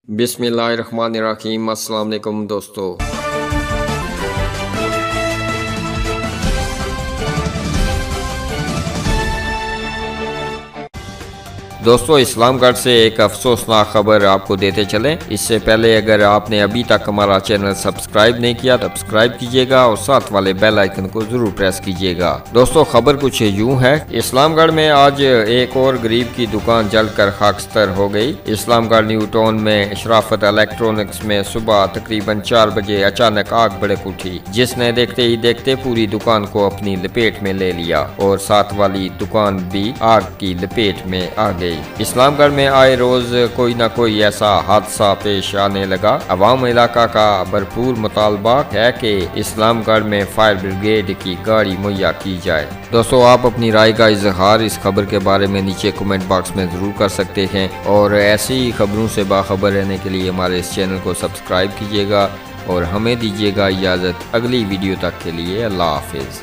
بسم اللہ الرحمن الرحیم۔ السلام علیکم دوستو۔ اسلام گڑھ سے ایک افسوسناک خبر آپ کو دیتے چلیں۔ اس سے پہلے اگر آپ نے ابھی تک ہمارا چینل سبسکرائب نہیں کیا تو سبسکرائب کیجئے گا اور ساتھ والے بیل آئیکن کو ضرور پریس کیجئے گا۔ دوستو خبر کچھ یوں ہے، اسلام گڑھ میں آج ایک اور غریب کی دکان جل کر خاکستر ہو گئی۔ اسلام گڑھ نیو ٹاؤن میں اشرافت الیکٹرانکس میں صبح تقریباً 4 بجے اچانک آگ بھڑک اٹھی، جس نے دیکھتے ہی دیکھتے پوری دکان کو اپنی لپیٹ میں لے لیا اور ساتھ والی دکان بھی آگ کی لپیٹ میں آ گئی۔ اسلام گڑھ میں آئے روز کوئی نہ کوئی ایسا حادثہ پیش آنے لگا۔ عوام علاقہ کا بھرپور مطالبہ ہے کہ اسلام گڑھ میں فائر بریگیڈ کی گاڑی مہیا کی جائے۔ دوستو آپ اپنی رائے کا اظہار اس خبر کے بارے میں نیچے کمنٹ باکس میں ضرور کر سکتے ہیں، اور ایسی خبروں سے باخبر رہنے کے لیے ہمارے اس چینل کو سبسکرائب کیجیے گا اور ہمیں دیجیے گا اجازت۔ اگلی ویڈیو تک کے لیے اللہ حافظ۔